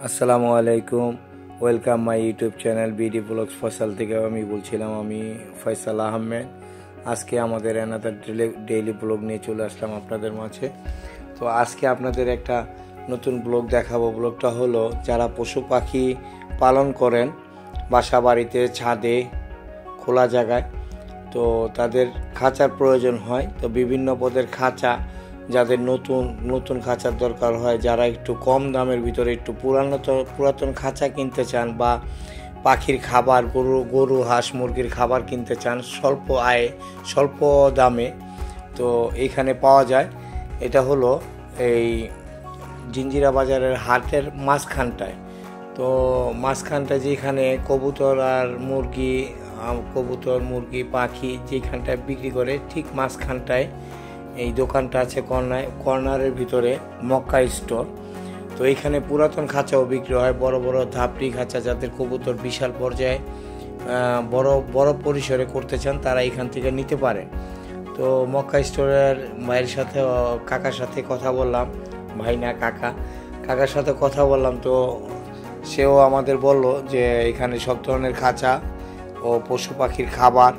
আসসালামু আলাইকুম, welcome my YouTube channel BD blogs Faisal থেকে আমি বলছিলাম। আমি ফয়সাল আহমেদ। আজকে আমাদের অ্যানাদার ডেইলি ব্লগ নিয়ে চলে আসলাম আপনাদের মাঝে। তো আজকে আপনাদের একটা নতুন ব্লগ দেখাবো। ব্লগটা হলো যারা পশু পাখি পালন করেন বাসা বাড়িতে, ছাদে, খোলা জায়গায়, তো তাদের খাঁচার প্রয়োজন হয়। তো বিভিন্ন পদের খাঁচা, যাদের নতুন খাঁচার দরকার হয়, যারা একটু কম দামের ভিতরে একটু পুরাতন খাঁচা কিনতে চান, বা পাখির খাবার, গরু হাঁস মুরগির খাবার কিনতে চান স্বল্প আয়ে স্বল্প দামে, তো এইখানে পাওয়া যায়। এটা হলো এই জিঞ্জিরা বাজারের হাটের মাঝখানটায়। তো মাঝখানটায় যেখানে কবুতর মুরগি পাখি যেখানটায় বিক্রি করে, ঠিক মাঝখানটায় এই দোকানটা আছে। কর্নারের ভিতরে মক্কা স্টোর। তো এইখানে পুরাতন খাঁচাও বিক্রি হয়, বড় বড় ধাপড়ি খাঁচা, যাদের কবুতর বিশাল পর্যায়ে বড় পরিসরে করতে চান, তারা এখান থেকে নিতে পারে। তো মক্কা স্টোরের ভাইয়ের সাথে, কাকার সাথে কথা বললাম, ভাই না কাকার সাথে কথা বললাম। তো সেও আমাদের বলল যে এখানে সব ধরনের খাঁচা ও পশু পাখির খাবার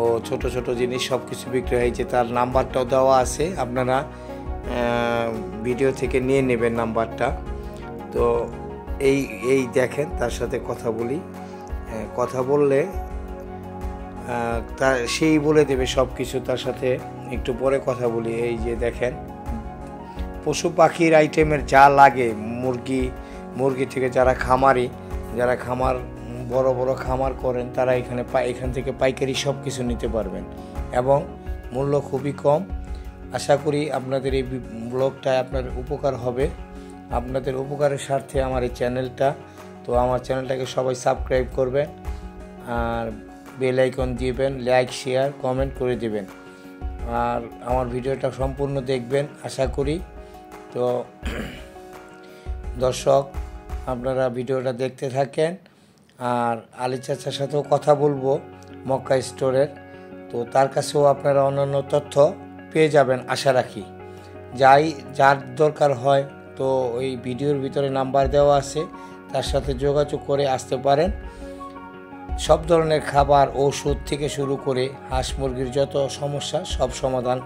ও ছোট ছোট জিনিস সব কিছু বিক্রি হয়েছে। তার নাম্বারটাও দেওয়া আছে, আপনারা ভিডিও থেকে নিয়ে নেবেন নাম্বারটা। তো এই দেখেন, তার সাথে কথা বলি। কথা বললে সেই বলে দেবে সব কিছু। তার সাথে একটু পরে কথা বলি। এই যে দেখেন, পশু পাখির আইটেমের যা লাগে, মুরগি থেকে যারা বড় বড় খামার করেন, তারা এখান থেকে পাইকারি সব কিছু নিতে পারবেন, এবং মূল্য খুবই কম। আশা করি আপনাদের এই ব্লগটা আপনার উপকার হবে। আপনাদের উপকারের স্বার্থে আমার এই চ্যানেলটা, তো আমার চ্যানেলটাকে সবাই সাবস্ক্রাইব করবেন, আর বেল আইকন দিবেন, লাইক শেয়ার কমেন্ট করে দিবেন, আর আমার ভিডিওটা সম্পূর্ণ দেখবেন আশা করি। তো দর্শক, আপনারা ভিডিওটা দেখতে থাকেন। আর আলী চাচার সাথেও কথা বলবো মক্কা স্টোরের, তো তার কাছেও আপনারা অন্যান্য তথ্য পেয়ে যাবেন আশা রাখি। যার দরকার হয়, তো ওই ভিডিওর ভিতরে নাম্বার দেওয়া আছে, তার সাথে যোগাযোগ করে আসতে পারেন। সব ধরনের খাবার, ওষুধ থেকে শুরু করে হাঁস মুরগির যত সমস্যা, সব সমাধান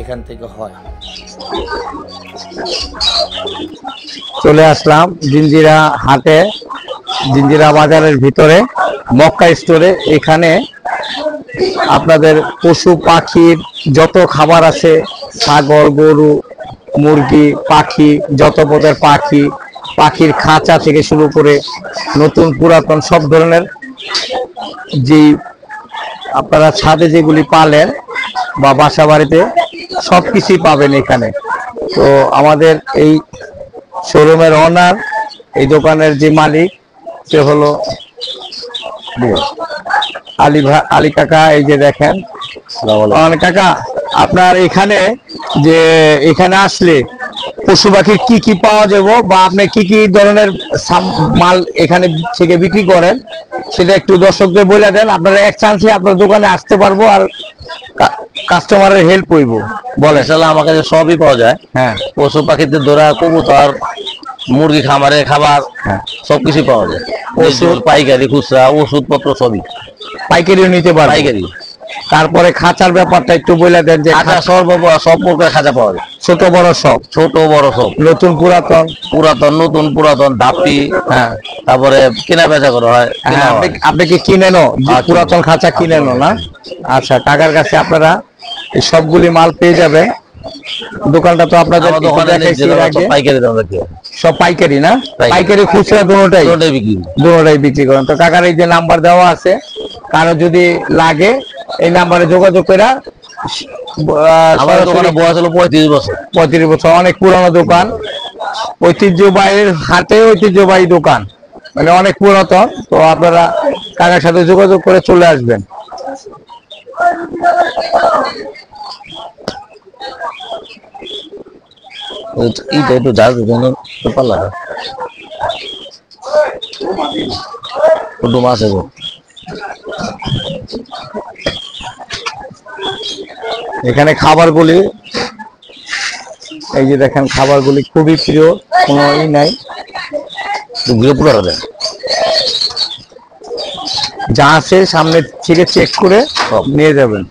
এখান থেকে হয়। চলে আসলাম জিঞ্জিরা হাটে, জিঞ্জিরা বাজারের ভিতরে মক্কা স্টোরে। এখানে আপনাদের পশু পাখির যত খাবার আছে, ছাগল, গরু, মুরগি, পাখি, যত পদের পাখির খাঁচা থেকে শুরু করে নতুন পুরাতন সব ধরনের, যে আপনারা ছাদে যেগুলি পালেন বা বাসা বাড়িতে, সব কিছুই পাবেন এখানে। তো আমাদের এই শোরুমের ওনার, এই দোকানের যে মালিক, সে হলো আলী কাকা। এই যে দেখেন কাকা, আপনার এখানে আসলে পশু পাখির কি পাওয়া যাবে, বা আপনি কি ধরনের মাল এখানে থেকে বিক্রি করেন, সেটা একটু দর্শকদের বলে দেন। আপনারা এক চান্সে আপনার দোকানে আসতে পারবো, আর কাস্টমারের হেল্প হইব। বলে আসলে আমার কাছে সবই পাওয়া যায়। হ্যাঁ, পশু পাখিদের ধরা, কবুতর, মুরগি খামারের খাবার, সবকিছু পাওয়া যায়। ওষুধ পাইকারি, খুচরা, ওষুধপত্র সবই পাইকারিও নিতে পারবে। পাইকারি। তারপরে খাঁচার ব্যাপারটা একটু বলে দেন, যে সব প্রকার খাঁচা পাওয়া যায়, ছোট বড় সব, নতুন নতুন পুরাতন ধাপি। হ্যাঁ, তারপরে কেনা বেচা করা হয়। আপনি কি কিনেনও, পুরাতন খাঁচা কিনেনও না? আচ্ছা, টাকার কাছে আপনারা এই সবগুলি মাল পেয়ে যাবেন। দোকানটা তো আপনাদের সব পাইকারি না? পাইকারি খুচরা দুটোটাই বিক্রি করেন। তো কাকার এই যে নাম্বার দেওয়া আছে, কারো যদি লাগে এই নাম্বারে যোগাযোগ করে। আমাদের দোকানে বয়স হলো 35 বছর, অনেক পুরানো দোকান, ঐতিহ্যবাহীর হাটে ঐতিহ্যবাহী দোকান, মানে অনেক পুরাতন। তো আপনারা কাকার সাথে যোগাযোগ করে চলে আসবেন। এখানে খাবারগুলি, এই যে দেখেন, খাবারগুলি খুবই প্রিয়, কোনো নাই। ওগুলো পুরো দেন, যা আছে সামনে থেকে চেক করে সব। নিয়ে যাবেন।